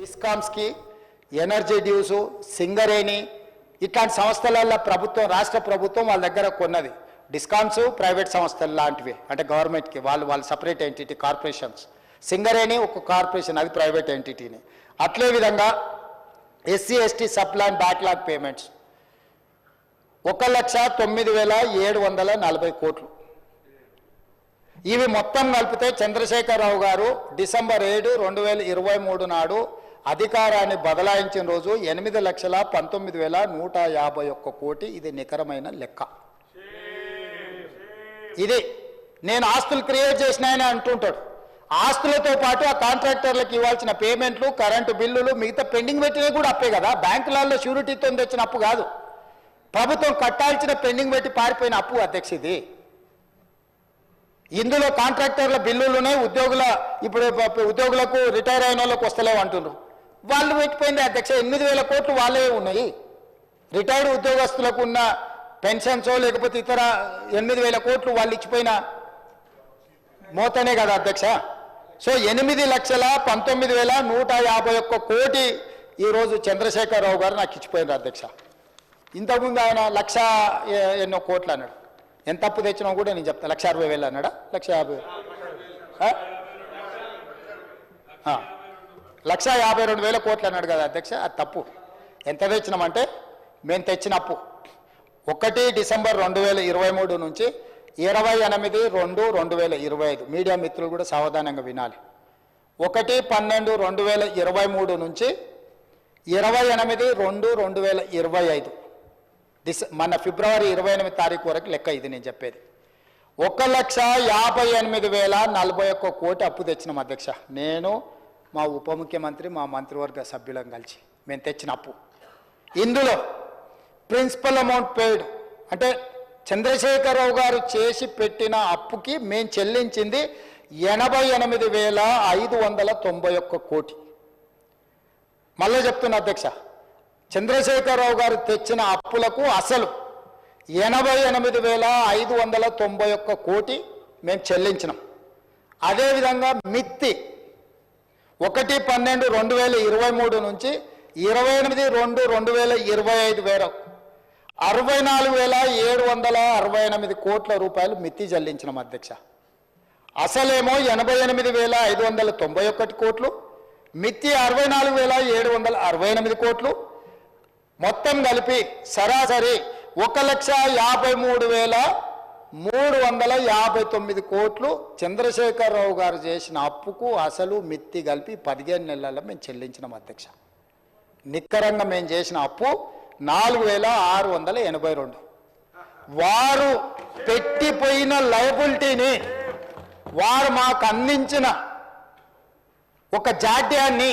డిస్కామ్స్కి energy డ్యూసు Singareni ఇట్లాంటి సంస్థలలో ప్రభుత్వం రాష్ట్ర ప్రభుత్వం వాళ్ళ దగ్గర కొన్నది. డిస్కామ్స్ ప్రైవేట్ సంస్థలు లాంటివి, అంటే గవర్నమెంట్కి వాళ్ళు సపరేట్ ఎంటిటీ కార్పొరేషన్స్. సింగరేణి ఒక కార్పొరేషన్, అది ప్రైవేట్ ఎంటిటీని. అట్లే విధంగా SC ST sub plan backlog payments 1,09,740 కోట్లు. ఇవి మొత్తం కలిపితే చంద్రశేఖరరావు గారు డిసెంబర్ 7, 2023 నాడు అధికారాన్ని బదలాయించిన రోజు 8,19,151 కోటి. ఇది నికరమైన లెక్క. ఇది నేను ఆస్తులు క్రియేట్ చేసినాయని అంటుంటాడు. ఆస్తులతో పాటు ఆ కాంట్రాక్టర్లకు ఇవ్వాల్సిన పేమెంట్లు, కరెంటు బిల్లులు, మిగతా పెండింగ్ పెట్టినవి కూడా అప్పే కదా. బ్యాంకులలో షూరిటీతో తెచ్చిన అప్పు కాదు, ప్రభుత్వం కట్టాల్సిన పెండింగ్ పెట్టి పారిపోయిన అప్పు అధ్యక్ష ఇది. ఇందులో కాంట్రాక్టర్ల బిల్లులునే ఇప్పుడు ఉద్యోగులకు రిటైర్ అయిన వాళ్ళకు వస్తలేవు అంటున్నారు. వాళ్ళు పెట్టిపోయింది అధ్యక్ష. 8,000 కోట్లు వాళ్ళే ఉన్నాయి. రిటైర్డ్ ఉద్యోగస్తులకు ఉన్న పెన్షన్సో లేకపోతే ఇతర 8,000 కోట్లు వాళ్ళు ఇచ్చిపోయిన మోతనే కదా అధ్యక్ష. సో 8,19,151 కోటి ఈరోజు చంద్రశేఖరరావు గారు నాకు ఇచ్చిపోయినారు అధ్యక్ష. ఇంతకుముందు ఆయన 1,00,000 ఎన్నో కోట్లు అన్నాడు. ఎంత అప్పు తెచ్చినా కూడా నేను చెప్తాను. 1,60,000 అన్నాడా? 1,50,000 1,52,000 కోట్లు అన్నాడు కదా అధ్యక్ష. అది తప్పు. ఎంత తెచ్చినామంటే మేము తెచ్చిన అప్పు 1 డిసెంబర్ 2023 నుంచి 28/2/2025. మీడియా మిత్రులు కూడా సావధానంగా వినాలి. 1/12/2023 నుంచి 28/2/2025 మన ఫిబ్రవరి 28 తారీఖు వరకు లెక్క ఇది నేను చెప్పేది. 1,58,041 కోటి అప్పు తెచ్చినాం అధ్యక్ష. నేను, మా ఉప ముఖ్యమంత్రి, మా మంత్రివర్గ సభ్యులం కలిసి మేము తెచ్చిన అప్పు. ఇందులో ప్రిన్సిపల్ అమౌంట్ పెయిడ్ అంటే చంద్రశేఖరరావు గారు చేసి పెట్టిన అప్పుకి మేము చెల్లించింది 88,591 కోటి. మళ్ళీ చెప్తున్నా అధ్యక్ష, చంద్రశేఖరరావు గారు తెచ్చిన అప్పులకు అసలు 88,591 కోటి మేము చెల్లించినాం. అదేవిధంగా మిత్తి 1/12/2023 నుంచి 28/2/2025 వరకు 64,768 కోట్ల రూపాయలు మిత్తి చెల్లించినాం అధ్యక్ష. అసలేమో 88,591 కోట్లు, మిత్తి 64,768 కోట్లు. మొత్తం కలిపి సరాసరి 1,53,359 కోట్లు చంద్రశేఖరరావు గారు చేసిన అప్పుకు అసలు మిత్తి కలిపి 15 నెలల్లో మేము చెల్లించినాం అధ్యక్ష. నిక్కరంగా మేము చేసిన అప్పు 4,682. వారు పెట్టిపోయిన లయబిలిటీని, వారు మాకు అందించిన ఒక జాడ్యాన్ని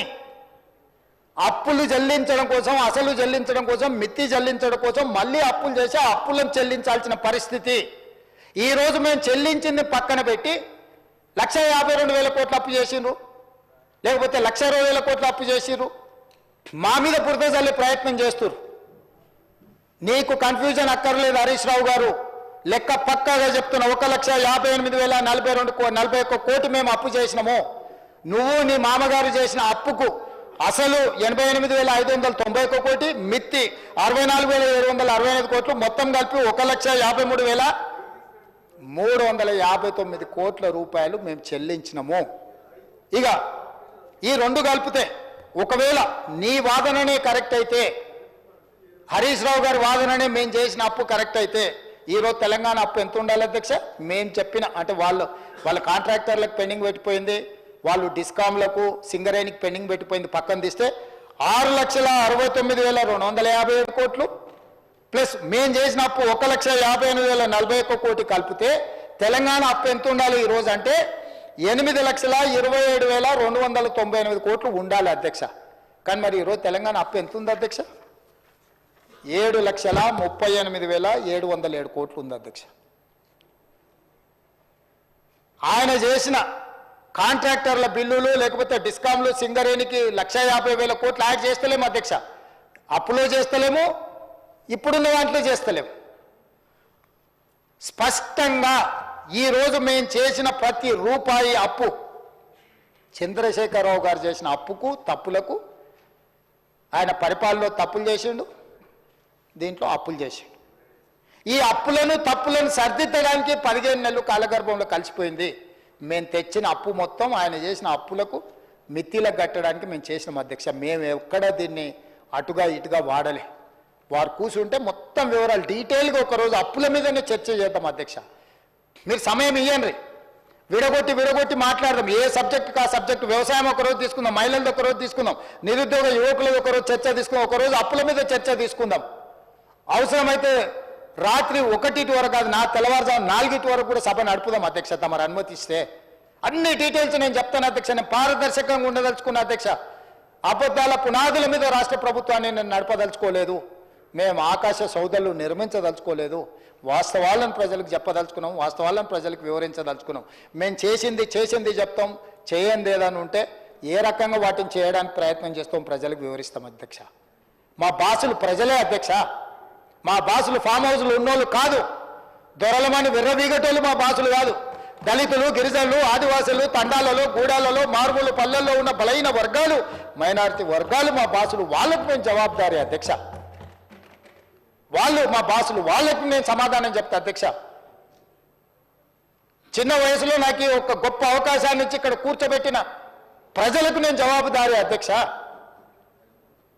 అప్పులు చెల్లించడం కోసం, అసలు చెల్లించడం కోసం, మిత్తి చెల్లించడం కోసం మళ్ళీ అప్పులు చేసి ఆ అప్పులను చెల్లించాల్సిన పరిస్థితి. ఈరోజు మేము చెల్లించింది పక్కన పెట్టి 1,52,000 కోట్లు అప్పు చేసిండ్రు, లేకపోతే 1,20,000 కోట్లు అప్పు చేసిండ్రు. మా మీద బురద చల్లే ప్రయత్నం చేస్తున్నారు. నీకు కన్ఫ్యూజన్ అక్కర్లేదు హరీష్ రావు గారు, లెక్క పక్కాగా చెప్తున్నా. 1,58,041 కోటి మేము అప్పు చేసినాము. నువ్వు నీ మామగారు చేసిన అప్పుకు అసలు 88,591 కోటి, మిత్తి 64,765 కోట్లు, మొత్తం కలిపి 1,53,359 కోట్ల రూపాయలు మేము చెల్లించినాము. ఇక ఈ రెండు కలిపితే ఒకవేళ నీ వాదననే కరెక్ట్ అయితే, హరీష్ రావు గారి వాదననే మేము చేసిన అప్పు కరెక్ట్ అయితే, ఈరోజు తెలంగాణ అప్పు ఎంత ఉండాలి అధ్యక్ష? మేము చెప్పిన అంటే వాళ్ళ కాంట్రాక్టర్లకు పెండింగ్ పెట్టిపోయింది, వాళ్ళు డిస్కామ్లకు సింగరేణికి పెండింగ్ పెట్టిపోయింది పక్కన తీస్తే 6,69,257 కోట్లు ప్లస్ మేము చేసిన అప్పు 1,58,041 కోటి కలిపితే తెలంగాణ అప్పు ఎంత ఉండాలి ఈరోజు అంటే 8,27,298 కోట్లు ఉండాలి అధ్యక్ష. కానీ మరి ఈరోజు తెలంగాణ అప్పు ఎంత ఉంది అధ్యక్ష? 7,38,707 కోట్లు ఉంది అధ్యక్ష. ఆయన చేసిన కాంట్రాక్టర్ల బిల్లులు లేకపోతే డిస్కామ్లు సింగరేణికి 1,50,000 కోట్లు యాడ్ చేస్తలేము అధ్యక్ష. అప్పులో చేస్తలేము, ఇప్పుడున్న దాంట్లో చేస్తలేము. స్పష్టంగా ఈరోజు మేము చేసిన ప్రతి రూపాయి అప్పు చంద్రశేఖరరావు గారు చేసిన అప్పుకు తప్పులకు ఆయన పరిపాలనలో తప్పులు చేసిండు, దీంట్లో అప్పులు చేసిండు. ఈ అప్పులను తప్పులను సర్దిద్దడానికి 15 నెలలు కాలగర్భంలో కలిసిపోయింది. మేము తెచ్చిన అప్పు మొత్తం ఆయన చేసిన అప్పులకు మిత్తిలకు కట్టడానికి మేము చేసినాం అధ్యక్ష. మేము ఎక్కడ దీన్ని అటుగా ఇటుగా వాడలే. వారు కూర్చుంటే మొత్తం వివరాలు డీటెయిల్గా ఒకరోజు అప్పుల మీదనే చర్చ చేద్దాం అధ్యక్ష. మీరు సమయం ఇవ్వండి, విడగొట్టి మాట్లాడదాం. ఏ సబ్జెక్టుకి ఆ సబ్జెక్టు. వ్యవసాయం ఒకరోజు తీసుకుందాం, మహిళలది ఒకరోజు తీసుకుందాం, నిరుద్యోగ యువకులది ఒకరోజు చర్చ తీసుకుందాం, ఒకరోజు అప్పుల మీద చర్చ తీసుకుందాం. అవసరమైతే రాత్రి 1 వరకు కాదు, నా తెల్లవారుజాము 4 వరకు కూడా సభ నడుపుదాం అధ్యక్ష, తమరు అనుమతిస్తే. అన్ని డీటెయిల్స్ నేను చెప్తాను అధ్యక్ష. నేను పారదర్శకంగా ఉండదలుచుకున్నా అధ్యక్ష. అబద్ధాల పునాదుల మీద రాష్ట్ర ప్రభుత్వాన్ని నేను నడపదలుచుకోలేదు. మేము ఆకాశ సౌధలు నిర్మించదలుచుకోలేదు. వాస్తవాలను ప్రజలకు చెప్పదలుచుకున్నాం, వాస్తవాలను ప్రజలకు వివరించదలుచుకున్నాం. మేము చేసింది చెప్తాం, చేయండి ఏదని ఉంటే ఏ రకంగా వాటిని చేయడానికి ప్రయత్నం చేస్తాం ప్రజలకు వివరిస్తాం అధ్యక్ష. మా బాసులు ప్రజలే అధ్యక్ష. మా బాసులు ఫామ్ హౌస్లు ఉన్నోళ్ళు కాదు, దొరలమని విర్రవీగటోళ్ళు మా బాసులు కాదు. దళితులు, గిరిజనులు, ఆదివాసులు, తండాలలో, గూడాలలో, మారుమూల పల్లెల్లో ఉన్న బలైన వర్గాలు, మైనారిటీ వర్గాలు మా బాసులు. వాళ్ళకు మేము జవాబుదారీ అధ్యక్ష. వాళ్ళు మా బాసులు, వాళ్ళకు నేను సమాధానం చెప్తా అధ్యక్ష. చిన్న వయసులో నాకు ఒక గొప్ప అవకాశాన్ని ఇచ్చి ఇక్కడ కూర్చోబెట్టిన ప్రజలకు నేను జవాబుదారీ అధ్యక్ష.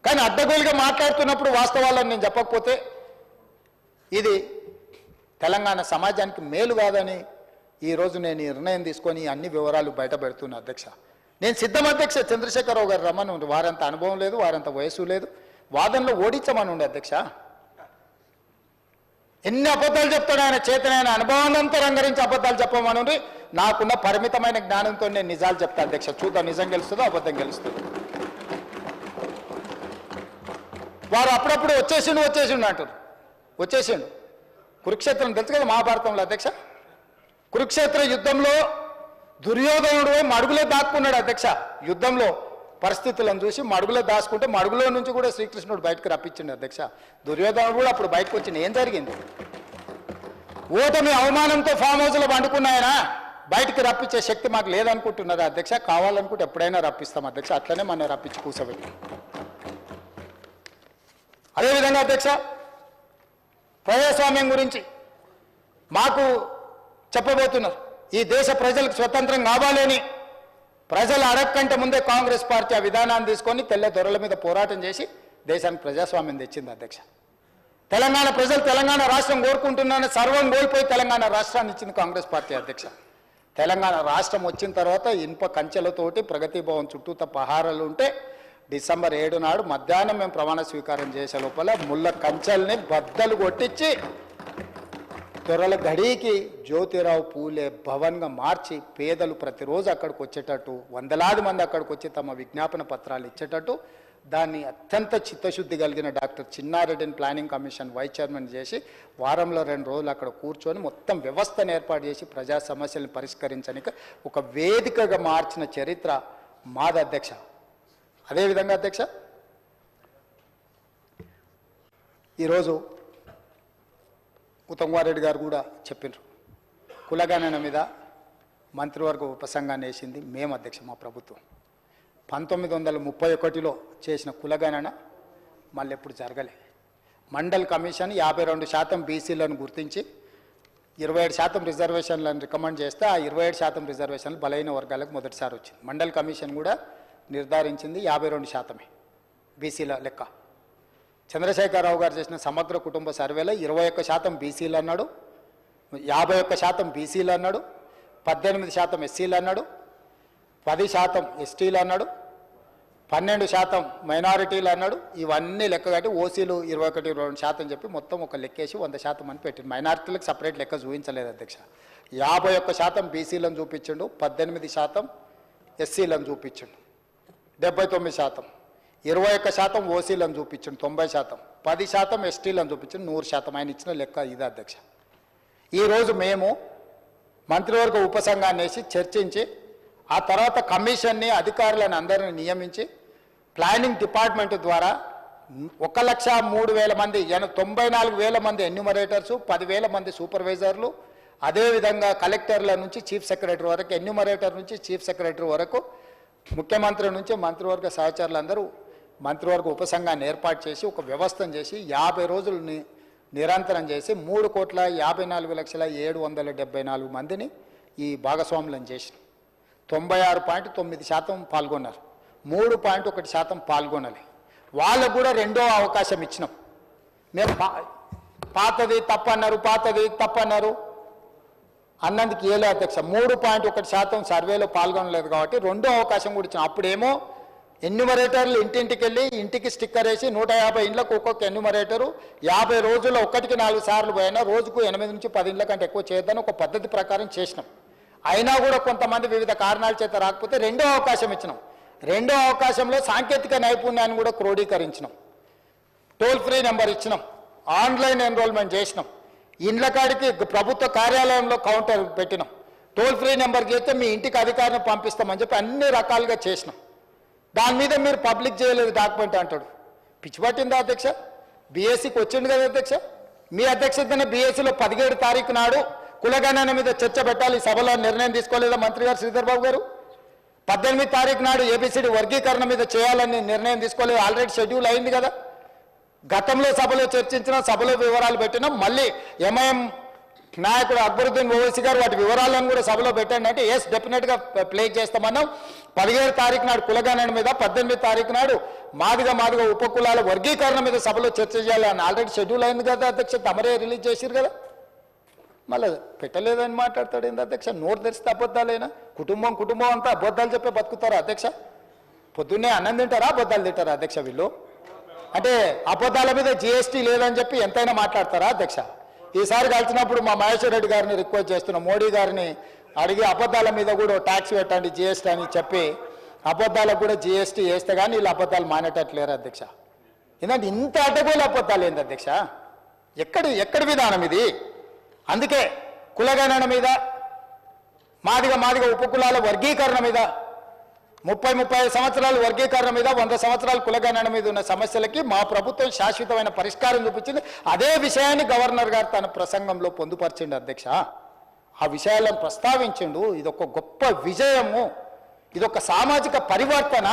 కానీ అడ్డగోలుగా మాట్లాడుతున్నప్పుడు వాస్తవాలను నేను చెప్పకపోతే ఇది తెలంగాణ సమాజానికి మేలు కాదని ఈరోజు నేను నిర్ణయం తీసుకొని అన్ని వివరాలు బయట పెడుతున్నా అధ్యక్ష. నేను సిద్ధం అధ్యక్ష. చంద్రశేఖరరావు గారు రమ్మని, వారంత అనుభవం లేదు, వారంత వయసు లేదు, వాదనలో ఓడించమని ఉండే అధ్యక్ష. ఎన్ని అబద్ధాలు చెప్తాడు ఆయన, చేతనైన అనుభవాన్నంతా రంగరించి అబద్ధాలు చెప్పమని. నాకున్న పరిమితమైన జ్ఞానంతో నేను నిజాలు చెప్తా అధ్యక్ష. చూద్దాం నిజం గెలుస్తుందో అబద్ధం గెలుస్తుందో. వారు అప్పుడప్పుడు వచ్చేసిండు అంటారు. వచ్చేసిండు. కురుక్షేత్రం తెలుసు కదా మహాభారతంలో అధ్యక్ష. కురుక్షేత్ర యుద్ధంలో దుర్యోధనుడు మడుగులో దాక్కున్నాడు అధ్యక్ష. యుద్ధంలో పరిస్థితులను చూసి మడుగులో దాచుకుంటే మడుగులో నుంచి కూడా శ్రీకృష్ణుడు బయటకు రప్పించిండు అధ్యక్ష. దుర్యోధనుడు కూడా అప్పుడు బయటకు వచ్చింది. ఏం జరిగింది? ఓటమి అవమానంతో ఫామ్ హౌస్లో పండుకున్నాయన బయటికి రప్పించే శక్తి మాకు లేదనుకుంటున్నారు అధ్యక్ష. కావాలనుకుంటే ఎప్పుడైనా రప్పిస్తాం అధ్యక్ష. అట్లనే మనం రప్పించి కూర్చోబెట్టి. అదేవిధంగా అధ్యక్ష, ప్రజాస్వామ్యం గురించి మాకు చెప్పబోతున్నారు. ఈ దేశ ప్రజలకు స్వతంత్రం కావాలని ప్రజలు అడగకంటే ముందే కాంగ్రెస్ పార్టీ ఆ విధానాన్ని తీసుకొని తెల్ల దొరల మీద పోరాటం చేసి దేశానికి ప్రజాస్వామ్యం తెచ్చింది అధ్యక్ష. తెలంగాణ ప్రజలు తెలంగాణ రాష్ట్రం కోరుకుంటున్నారని సర్వం కోల్పోయి తెలంగాణ రాష్ట్రాన్ని ఇచ్చింది కాంగ్రెస్ పార్టీ అధ్యక్ష. తెలంగాణ రాష్ట్రం వచ్చిన తర్వాత ఇనుప కంచెలతోటి ప్రగతి భవన్ చుట్టూత పహారాలు ఉంటే డిసెంబర్ 7 నాడు మధ్యాహ్నం మేము ప్రమాణ స్వీకారం చేసే లోపల ముళ్ళ కంచెల్ని బద్దలు కొట్టించి దొరల గడికి జ్యోతిరావు పూలే భవన్గా మార్చి పేదలు ప్రతిరోజు అక్కడికి వచ్చేటట్టు, వందలాది మంది అక్కడికి వచ్చి తమ విజ్ఞాపన పత్రాలు ఇచ్చేటట్టు దాన్ని అత్యంత చిత్తశుద్ధి కలిగిన డాక్టర్ చిన్నారెడ్డిని ప్లానింగ్ కమిషన్ వైస్ చైర్మన్ చేసి వారంలో 2 రోజులు అక్కడ కూర్చొని మొత్తం వ్యవస్థను ఏర్పాటు చేసి ప్రజా సమస్యలను పరిష్కరించడానికి ఒక వేదికగా మార్చిన చరిత్ర మాది అధ్యక్ష. అదేవిధంగా అధ్యక్ష, ఈరోజు ఉత్తమ్ కుమార్ రెడ్డి గారు కూడా చెప్పినారు, కులగణన మీద మంత్రివర్గ ఉపసంఘాన్ని వేసింది మేము అధ్యక్ష. మా ప్రభుత్వం 1931లో చేసిన కులగణన మళ్ళీ ఎప్పుడు జరగలే. మండల్ కమిషన్ 52% బీసీలను గుర్తించి 27% రిజర్వేషన్లను రికమెండ్ చేస్తే ఆ 27% రిజర్వేషన్లు బలైన వర్గాలకు మొదటిసారి వచ్చింది. మండల్ కమిషన్ కూడా నిర్ధారించింది 52% బీసీల లెక్క. చంద్రశేఖరరావు గారు చేసిన సమగ్ర కుటుంబ సర్వేలో 21% బీసీలు అన్నాడు, 51% బీసీలు అన్నాడు, 18% ఎస్సీలు అన్నాడు, 10% ఎస్టీలు అన్నాడు, 12% మైనారిటీలు అన్నాడు. ఇవన్నీ లెక్క కట్టి ఓసీలు 21-22% చెప్పి మొత్తం ఒక లెక్కేసి 100% అని పెట్టింది. మైనారిటీలకు సపరేట్ లెక్క చూపించలేదు అధ్యక్ష. 51% బీసీలను చూపించిండు, 18% ఎస్సీలను చూపించిండు, 79%, 21% ఓసీలను చూపించండి 90%, 10% ఎస్టీలను చూపించండి 100%. ఆయన ఇచ్చిన లెక్క ఇది అధ్యక్ష. ఈరోజు మేము మంత్రివర్గ ఉపసంఘాన్ని వేసి చర్చించి ఆ తర్వాత కమిషన్ని అధికారులను అందరినీ నియమించి ప్లానింగ్ డిపార్ట్మెంట్ ద్వారా 1,03,000 మంది 94,000 మంది ఎన్యూమరేటర్సు, 10,000 మంది సూపర్వైజర్లు, అదేవిధంగా కలెక్టర్ల నుంచి చీఫ్ సెక్రటరీ వరకు, ఎన్యూమరేటర్ నుంచి చీఫ్ సెక్రటరీ వరకు, ముఖ్యమంత్రి నుంచి మంత్రివర్గ సహచరులందరూ మంత్రివర్గ ఉపసంఘాన్ని ఏర్పాటు చేసి ఒక వ్యవస్థను చేసి 50 రోజులు నిరంతరం చేసి 3,54,774 మందిని ఈ భాగస్వాములను చేసిన 96.9% పాల్గొన్నారు. 3.1% పాల్గొనాలి. వాళ్ళకు కూడా రెండో అవకాశం ఇచ్చినాం. మేము పాతది తప్పన్నారు అన్నందుకు ఏలే అధ్యక్ష. 3.1% సర్వేలో పాల్గొనలేదు కాబట్టి రెండో అవకాశం కూడా ఇచ్చినాం. అప్పుడేమో ఎన్యూమరేటర్లు ఇంటింటికి వెళ్ళి ఇంటికి స్టిక్కర్ వేసి 150 ఇండ్లకు ఒక్కొక్క ఎన్యూమరేటరు 50 రోజుల్లో 1-4 సార్లు పోయినా రోజుకు 8 నుంచి 10 ఇండ్ల కంటే ఎక్కువ చేయొద్దని ఒక పద్ధతి ప్రకారం చేసినాం. అయినా కూడా కొంతమంది వివిధ కారణాల చేత రాకపోతే రెండో అవకాశం ఇచ్చినాం. రెండో అవకాశంలో సాంకేతిక నైపుణ్యాన్ని కూడా క్రోడీకరించినాం. టోల్ ఫ్రీ నెంబర్ ఇచ్చినాం. ఆన్లైన్ ఎన్రోల్మెంట్ చేసినాం. ఇండ్ల కాడికి ప్రభుత్వ కార్యాలయంలో కౌంటర్ పెట్టినాం. టోల్ ఫ్రీ నెంబర్ చేస్తే మీ ఇంటికి అధికారిని పంపిస్తామని చెప్పి అన్ని రకాలుగా చేసినాం. దాని మీద మీరు పబ్లిక్ చేయలేదు డాక్యుమెంట్ అంటాడు. పిచ్చి పట్టిందా అధ్యక్ష? బీఎస్సీకి వచ్చింది కదా అధ్యక్ష. మీ అధ్యక్షతన బీఎస్సీలో 17 తారీఖు నాడు కులగణన మీద చర్చ పెట్టాలి. సభలో నిర్ణయం తీసుకోలేదా మంత్రి గారు శ్రీధర్ బాబు గారు? 18 తారీఖు నాడు ఏబిసిడి వర్గీకరణ మీద చేయాలని నిర్ణయం తీసుకోలేదు. ఆల్రెడీ షెడ్యూల్ అయింది కదా. గతంలో సభలో చర్చించిన సభలో వివరాలు పెట్టినాం. మళ్ళీ ఎంఐఎం నాయకుడు అక్బరుద్దీన్ ఓవైసీ గారు వాటి వివరాలను కూడా సభలో పెట్టండి అంటే ఎస్ డెఫినెట్గా ప్లే చేస్తామన్నాం. 17 తారీఖు నాడు కులగణన మీద, 18 తారీఖు నాడు మాదిగ ఉపకులాల వర్గీకరణ మీద సభలో చర్చ చేయాలని ఆల్రెడీ షెడ్యూల్ అయింది కదా అధ్యక్ష. తమరే రిలీజ్ చేసిరు కదా. మళ్ళీ పెట్టలేదని మాట్లాడతాడు ఏంది అధ్యక్ష? నోరు తెరిస్తే అబద్ధాలేనా? కుటుంబం అంతా అబద్ధాలు చెప్పే బతుకుతారా అధ్యక్ష? పొద్దున్నే అన్నం తింటారా అబద్ధాలు తింటారా అధ్యక్ష వీళ్ళు? అంటే అబద్ధాల మీద జిఎస్టీ లేదని చెప్పి ఎంతైనా మాట్లాడతారా అధ్యక్ష? ఈసారి కలిసినప్పుడు మా మహేశ్వర్ రెడ్డి గారిని రిక్వెస్ట్ చేస్తున్నాం, మోడీ గారిని అడిగి అబద్ధాల మీద కూడా ట్యాక్స్ పెట్టండి జిఎస్టీ అని చెప్పి అబద్ధాలకు కూడా జిఎస్టీ వేస్తే కానీ వీళ్ళు అబద్ధాలు మానేటట్లేరు అధ్యక్ష. ఎందుకంటే ఇంత అడ్డగోలు అబద్ధాలు ఏంది అధ్యక్ష? ఎక్కడి విధానం ఇది? అందుకే కులగణన మీద, మాదిగ ఉపకులాల వర్గీకరణ మీద, 30-35 సంవత్సరాల వర్గీకరణ మీద, 100 సంవత్సరాల కులగణన మీద ఉన్న సమస్యలకి మా ప్రభుత్వం శాశ్వతమైన పరిష్కారం చూపించింది. అదే విషయాన్ని గవర్నర్ గారు తన ప్రసంగంలో పొందుపరిచిండు అధ్యక్ష. ఆ విషయాలను ప్రస్తావించిండు. ఇదొక గొప్ప విజయము, ఇదొక సామాజిక పరివర్తన.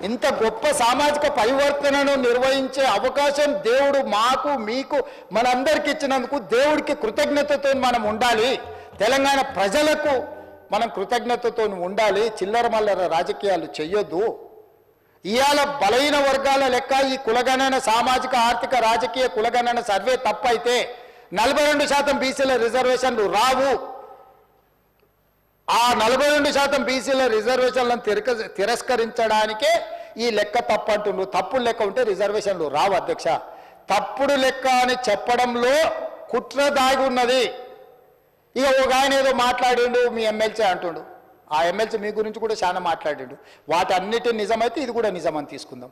ఇంత గొప్ప సామాజిక పరివర్తనను నిర్వహించే అవకాశం దేవుడు మాకు మీకు మనందరికీ ఇచ్చినందుకు దేవుడికి కృతజ్ఞతతో మనం ఉండాలి. తెలంగాణ ప్రజలకు మనం కృతజ్ఞతతో ఉండాలి. చిల్లర మల్లర రాజకీయాలు చెయ్యొద్దు. ఇవాళ బలహీన వర్గాల లెక్క ఈ కులగణన సామాజిక ఆర్థిక రాజకీయ కులగణన సర్వే తప్పైతే 42% బీసీల రిజర్వేషన్లు రావు. ఆ 42% బీసీల రిజర్వేషన్లను తిరస్కరించడానికే ఈ లెక్క తప్పు అంటున్నారు. తప్పుడు లెక్క ఉంటే రిజర్వేషన్లు రావు అధ్యక్ష. తప్పుడు లెక్క అని చెప్పడంలో కుట్ర దాగి ఉన్నది. ఇక ఒక ఆయన ఏదో మాట్లాడిండు, మీ ఎమ్మెల్సీ అంటుండు. ఆ ఎమ్మెల్సీ మీ గురించి కూడా చాలా మాట్లాడిండు. వాటన్నిటి నిజమైతే ఇది కూడా నిజమని తీసుకుందాం.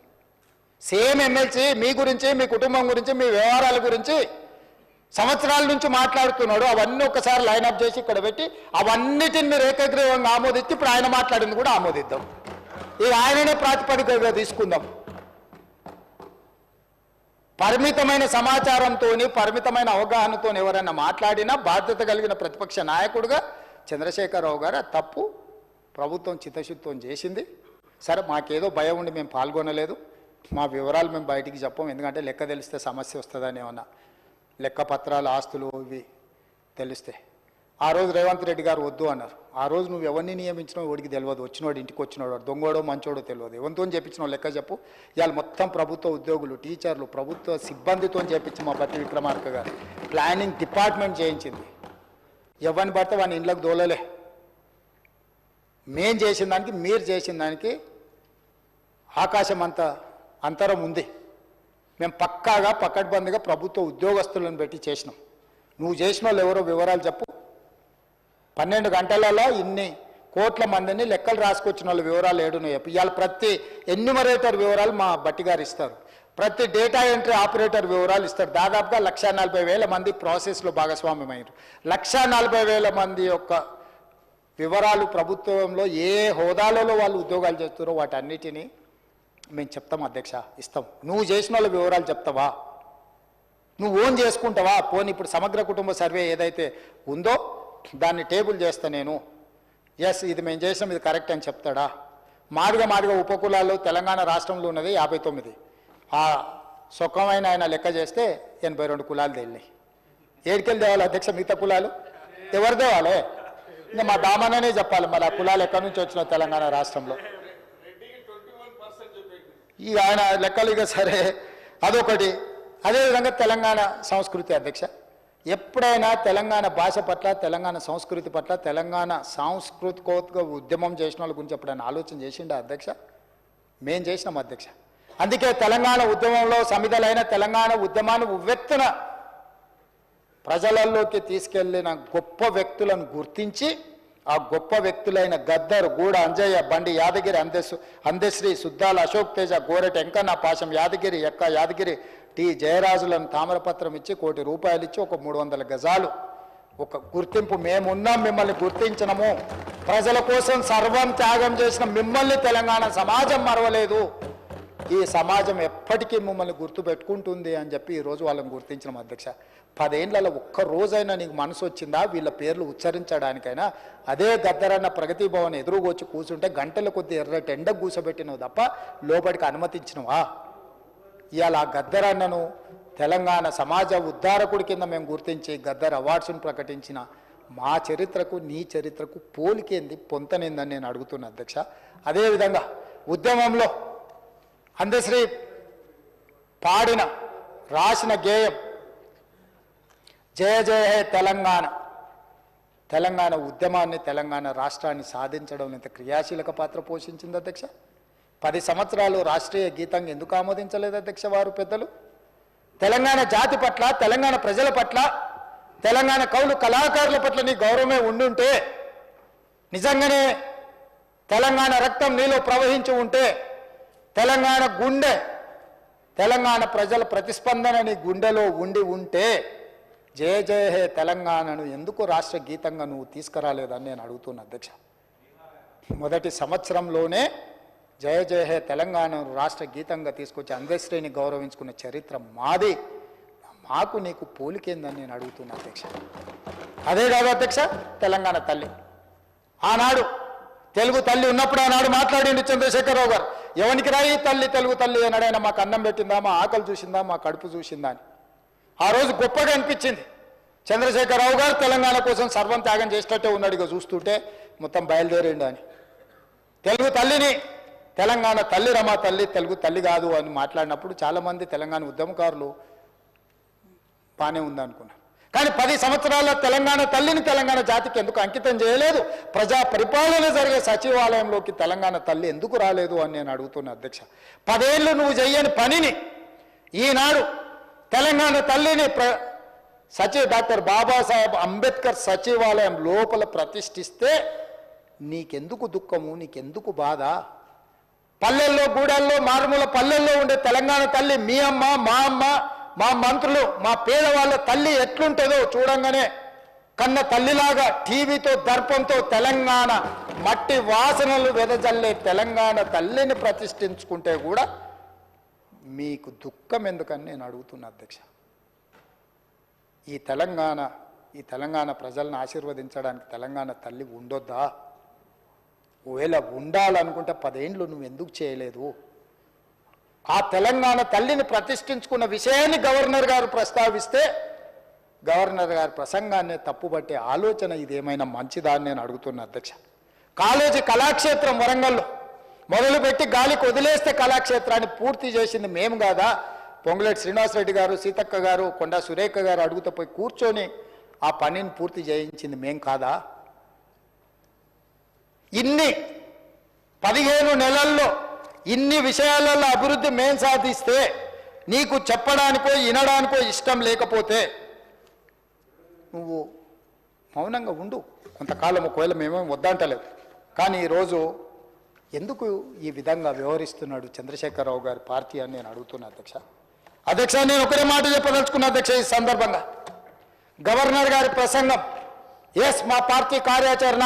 సేమ్ ఎమ్మెల్సీ మీ గురించి, మీ కుటుంబం గురించి, మీ వ్యవహారాల గురించి సంవత్సరాల నుంచి మాట్లాడుతున్నాడు. అవన్నీ ఒకసారి లైన్అప్ చేసి ఇక్కడ పెట్టి అవన్నిటిని మీరు ఏకగ్రీవంగా ఆమోదించి ఇప్పుడు ఆయన మాట్లాడింది కూడా ఆమోదిద్దాం. ఇక ఆయననే ప్రాతిపదికగా తీసుకుందాం. పరిమితమైన సమాచారంతో, పరిమితమైన అవగాహనతో ఎవరైనా మాట్లాడినా బాధ్యత కలిగిన ప్రతిపక్ష నాయకుడిగా చంద్రశేఖరరావు గారు తప్పు ప్రభుత్వం చిత్తశుద్ధితో చేసింది. సరే, మాకేదో భయం ఉండి మేము పాల్గొనలేదు. మా వివరాలు మేము బయటికి చెప్పం. ఎందుకంటే లెక్క తెలిస్తే సమస్య వస్తుందని ఏమన్నా లెక్క పత్రాలు, ఆస్తులు ఇవి తెలిస్తే. ఆ రోజు రేవంత్ రెడ్డి గారు వద్దు అన్నారు. ఆ రోజు నువ్వు ఎవరిని నియమించినావు వాడికి తెలియదు. వచ్చినోడు ఇంటికి వచ్చినోడు దొంగోడో మంచోడో తెలియదు. ఎవరితో చెప్పించినావు లెక్క చెప్పు. ఇవాళ మొత్తం ప్రభుత్వ ఉద్యోగులు, టీచర్లు, ప్రభుత్వ సిబ్బందితో చెప్పించి మా బట్టి విక్రమార్క గారు ప్లానింగ్ డిపార్ట్మెంట్ చేయించింది. ఎవరిని పడితే వాడిని ఇంట్లోకి దోలలే. మేం చేసిన దానికి మీరు చేసిన దానికి ఆకాశం అంత అంతరం ఉంది. మేము పక్కాగా పకడ్బందీగా ప్రభుత్వ ఉద్యోగస్తులను పెట్టి చేసినాం. నువ్వు చేసిన వాళ్ళు ఎవరో వివరాలు చెప్పు. 12 గంటలలో ఇన్ని కోట్ల మందిని లెక్కలు రాసుకొచ్చిన వాళ్ళ వివరాలు ఏడున్నాయి చెప్పు. ఇవాళ ప్రతి ఎన్యూమరేటర్ వివరాలు మా బట్టి గారు ఇస్తారు. ప్రతి డేటా ఎంట్రీ ఆపరేటర్ వివరాలు ఇస్తారు. దాదాపుగా 1,40,000 మంది ప్రాసెస్లో భాగస్వామ్యమయ్యారు. 1,40,000 మంది యొక్క వివరాలు ప్రభుత్వంలో ఏ హోదాలలో వాళ్ళు ఉద్యోగాలు చేస్తారో వాటన్నిటినీ మేము చెప్తాం అధ్యక్ష, ఇస్తాం. నువ్వు చేసిన వాళ్ళ వివరాలు చెప్తావా? నువ్వు ఓన్ చేసుకుంటావా? పోనీ ఇప్పుడు సమగ్ర కుటుంబ సర్వే ఏదైతే ఉందో దాన్ని టేబుల్ చేస్తా నేను. ఎస్, ఇది మేము చేసాం, ఇది కరెక్ట్ అని చెప్తాడా? మాదిగ ఉపకులాలు తెలంగాణ రాష్ట్రంలో ఉన్నది 59. ఆ సొక్కమైన ఆయన లెక్క చేస్తే 82 కులాలు తేలినాయి. ఏడికెళ్ళి తేవాలి అధ్యక్ష మిగతా కులాలు? ఎవరు తేవాలి? ఇంకా మా దామననే చెప్పాలి మరి ఆ కులాలు ఎక్కడి నుంచి వచ్చిన తెలంగాణ రాష్ట్రంలో. ఇక ఆయన లెక్కలు ఇక సరే అదొకటి. అదేవిధంగా తెలంగాణ సంస్కృతి అధ్యక్ష, ఎప్పుడైనా తెలంగాణ భాష పట్ల, తెలంగాణ సంస్కృతి పట్ల, తెలంగాణ సాంస్కృతికోత్క ఉద్యమం చేసిన వాళ్ళ గురించి ఎప్పుడైనా ఆలోచన చేసిండా అధ్యక్ష? మేం చేసినాం అధ్యక్ష. అందుకే తెలంగాణ ఉద్యమంలో సమిధలైన తెలంగాణ ఉద్యమాన్ని ఉవ్వెత్తున ప్రజలలోకి తీసుకెళ్లిన గొప్ప వ్యక్తులను గుర్తించి ఆ గొప్ప వ్యక్తులైన గద్దర్, గూడ అంజయ్య, బండి యాదగిరి, అందశ్రీ, సుద్దాల అశోక్ తేజ, గోరెట వెంకన్న, పాశం యాదగిరి, ఎక్క యాదగిరి, టి జయరాజులను తామరపత్రం ఇచ్చి ₹1,00,00,000 ఇచ్చి ఒక 300 గజాలు ఒక గుర్తింపు, మేమున్నాం, మిమ్మల్ని గుర్తించినము, ప్రజల కోసం సర్వం త్యాగం చేసిన మిమ్మల్ని తెలంగాణ సమాజం మరవలేదు, ఈ సమాజం ఎప్పటికీ మిమ్మల్ని గుర్తు పెట్టుకుంటుంది అని చెప్పి ఈరోజు వాళ్ళని గుర్తించిన అధ్యక్ష. 10 ఏళ్లలో ఒక్క రోజైనా నీకు మనసు వచ్చిందా వీళ్ళ పేర్లు ఉచ్చరించడానికైనా? అదే గద్దరన్న ప్రగతి భవన్ ఎదురుగొచ్చి కూర్చుంటే గంటల కొద్ది ఎర్రటి ఎండ కూసబెట్టినవు తప్ప లోపలికి అనుమతించినవా? ఇవాళ ఆ గద్దరన్నను తెలంగాణ సమాజ ఉద్ధారకుడి కింద మేము గుర్తించి గద్దర్ అవార్డ్స్ను ప్రకటించిన మా చరిత్రకు నీ చరిత్రకు పోలికేంది, పొంతనేందని నేను అడుగుతున్నా అధ్యక్ష. అదేవిధంగా ఉద్యమంలో అందశ్రీ పాడిన రాసిన గేయం జయ జయ హే తెలంగాణ, తెలంగాణ ఉద్యమాన్ని, తెలంగాణ రాష్ట్రాన్ని సాధించడం ఇంత క్రియాశీలక పాత్ర పోషించింది అధ్యక్ష. 10 సంవత్సరాలు రాష్ట్రీయ గీతంగా ఎందుకు ఆమోదించలేదు అధ్యక్ష వారు పెద్దలు? తెలంగాణ జాతి పట్ల, తెలంగాణ ప్రజల పట్ల, తెలంగాణ కవులు కళాకారుల పట్ల నీ గౌరవమే ఉండుంటే, నిజంగానే తెలంగాణ రక్తం నీలో ప్రవహించి ఉంటే, తెలంగాణ గుండె, తెలంగాణ ప్రజల ప్రతిస్పందన నీ గుండెలో ఉంటే జయ జయ హే తెలంగాణను ఎందుకు రాష్ట్ర గీతంగా నువ్వు తీసుకురాలేదని నేను అడుగుతున్నా అధ్యక్ష. మొదటి సంవత్సరంలోనే జయ జయ హే తెలంగాణను రాష్ట్ర గీతంగా తీసుకొచ్చి అందశ్రీని గౌరవించుకున్న చరిత్ర మాది, మాకు నీకు పోలికేందని నేను అడుగుతున్నా అధ్యక్ష. అదే కాదు అధ్యక్ష, తెలంగాణ తల్లి ఆనాడు తెలుగు తల్లి ఉన్నప్పుడు ఆనాడు మాట్లాడిండు చంద్రశేఖరరావు గారు, ఎవరికి రాయి తల్లి తెలుగు తల్లి అన్నాడైనా మాకు అన్నం పెట్టిందా, మా ఆకలి చూసిందా, మా కడుపు చూసిందా అని. ఆ రోజు గొప్పగా అనిపించింది. చంద్రశేఖరరావు గారు తెలంగాణ కోసం సర్వం త్యాగం చేసినట్టే ఉన్నాడు, ఇక చూస్తుంటే మొత్తం బయలుదేరిండు అని. తెలుగు తల్లిని తెలంగాణ తల్లి రమా తల్లి, తెలుగు తల్లి కాదు అని మాట్లాడినప్పుడు చాలామంది తెలంగాణ ఉద్యమకారులు బాగానే ఉందనుకున్నారు. కానీ 10 సంవత్సరాల తెలంగాణ తల్లిని తెలంగాణ జాతికి ఎందుకు అంకితం చేయలేదు? ప్రజా పరిపాలన జరిగే సచివాలయంలోకి తెలంగాణ తల్లి ఎందుకు రాలేదు అని నేను అడుగుతున్నా అధ్యక్ష. 10 ఏళ్ళు నువ్వు చెయ్యని పనిని ఈనాడు తెలంగాణ తల్లిని డాక్టర్ బాబాసాహెబ్ అంబేద్కర్ సచివాలయం లోపల ప్రతిష్ఠిస్తే నీకెందుకు దుఃఖము, నీకెందుకు బాధ? పల్లెల్లో, గూడల్లో, మారుమూల పల్లెల్లో ఉండే తెలంగాణ తల్లి మీ అమ్మ, మా అమ్మ, మా మంత్రులు, మా పేదవాళ్ళ తల్లి ఎట్లుంటుందో చూడంగానే కన్న తల్లిలాగా టీవీతో దర్పంతో తెలంగాణ మట్టి వాసనలు వెదజల్లే తెలంగాణ తల్లిని ప్రతిష్ఠించుకుంటే కూడా మీకు దుఃఖం ఎందుకని నేను అడుగుతున్నా అధ్యక్ష. ఈ తెలంగాణ ప్రజలను ఆశీర్వదించడానికి తెలంగాణ తల్లి ఉండొద్దా? ఒకవేళ ఉండాలనుకుంటే 10 ఏళ్ళు నువ్వు ఎందుకు చేయలేదు? ఆ తెలంగాణ తల్లిని ప్రతిష్ఠించుకున్న విషయాన్ని గవర్నర్ గారు ప్రస్తావిస్తే గవర్నర్ గారి ప్రసంగాన్ని తప్పుబట్టే ఆలోచన ఇదేమైనా మంచిదా అని నేను అడుగుతున్నా అధ్యక్ష. కాలేజీ కళాక్షేత్రం వరంగల్లో మొదలుపెట్టి గాలికి వదిలేస్తే కళాక్షేత్రాన్ని పూర్తి చేసింది మేము కాదా? పొంగులేటి శ్రీనివాసరెడ్డి గారు, సీతక్క గారు, కొండా సురేఖ గారు అడుగుతూ పోయి కూర్చొని ఆ పనిని పూర్తి చేయించింది మేం కాదా? ఇన్ని 15 నెలల్లో ఇన్ని విషయాలలో అభివృద్ధి మేం సాధిస్తే నీకు చెప్పడానికో వినడానికో ఇష్టం లేకపోతే నువ్వు మౌనంగా ఉండు కొంతకాలం. ఒకవేళ మేమేం వద్దంటలేదు, కానీ ఈరోజు ఎందుకు ఈ విధంగా వ్యవహరిస్తున్నాడు చంద్రశేఖరరావు గారి పార్టీ అని నేను అడుగుతున్నా అధ్యక్ష. నేను ఒకరే మాట చెప్పదలుచుకున్నా అధ్యక్ష. ఈ సందర్భంగా గవర్నర్ గారి ప్రసంగం, మా పార్టీ కార్యాచరణ,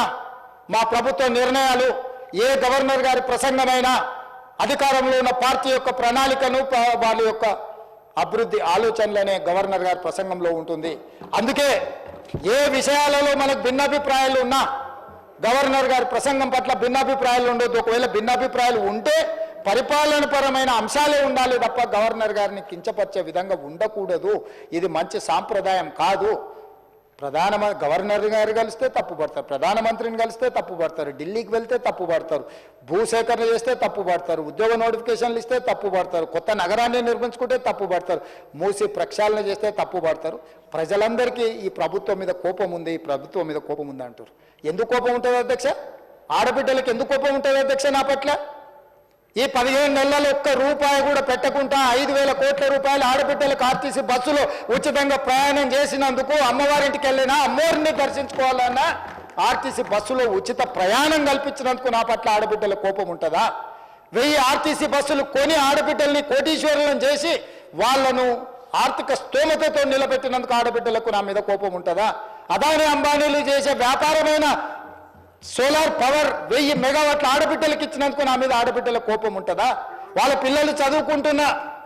మా ప్రభుత్వ నిర్ణయాలు, ఏ గవర్నర్ గారి ప్రసంగమైనా అధికారంలో ఉన్న పార్టీ యొక్క ప్రణాళికను, వాళ్ళ యొక్క అభివృద్ధి ఆలోచనలనే గవర్నర్ గారి ప్రసంగంలో ఉంటుంది. అందుకే ఏ విషయాలలో మనకు భిన్నాభిప్రాయాలు ఉన్నా గవర్నర్ గారి ప్రసంగం పట్ల భిన్నాభిప్రాయాలు ఉండొద్దు. ఒకవేళ భిన్నాభిప్రాయాలు ఉంటే పరిపాలనపరమైన అంశాలే ఉండాలి తప్ప గవర్నర్ గారిని కించపరిచే విధంగా ఉండకూడదు. ఇది మంచి సాంప్రదాయం కాదు. గవర్నర్ గారు కలిస్తే తప్పు పడతారు, ప్రధానమంత్రిని కలిస్తే తప్పు పడతారు, ఢిల్లీకి వెళ్తే తప్పు పడతారు, భూసేకరణ చేస్తే తప్పు పడతారు, ఉద్యోగ నోటిఫికేషన్లు ఇస్తే తప్పు పడతారు, కొత్త నగరాన్ని నిర్మించుకుంటే తప్పు పడతారు, మూసి ప్రక్షాళన చేస్తే తప్పు పడతారు. ప్రజలందరికీ ఈ ప్రభుత్వం మీద కోపం ఉంది, ఈ ప్రభుత్వం మీద కోపం ఉంది అంటారు. ఎందుకు కోపం ఉంటుంది అధ్యక్ష? ఆడబిడ్డలకు ఎందుకు కోపం ఉంటుంది అధ్యక్ష నా పట్ల? ఈ 15 నెలల్లో ఒక్క రూపాయి కూడా పెట్టకుండా 5,000 కోట్ల రూపాయలు ఆడబిడ్డలకు ఆర్టీసీ బస్సులో ఉచితంగా ప్రయాణం చేసినందుకు, అమ్మవారింటికి వెళ్ళినా అమ్మవారిని దర్శించుకోవాలన్నా ఆర్టీసీ బస్సులో ఉచిత ప్రయాణం కల్పించినందుకు నా పట్ల ఆడబిడ్డల కోపం ఉంటుందా? 1000 ఆర్టీసీ బస్సులు కొని ఆడబిడ్డల్ని కోటీశ్వరులను చేసి వాళ్లను ఆర్థిక స్తోమతతో నిలబెట్టినందుకు ఆడబిడ్డలకు నా మీద కోపం ఉంటుందా? అదాని అంబానీలు చేసే వ్యాపారమైన సోలార్ పవర్ 1000 మెగావాట్ల ఆడబిడ్డలకు ఇచ్చినందుకు నా మీద ఆడబిడ్డల కోపం ఉంటుందా? వాళ్ళ పిల్లలు చదువుకుంటున్న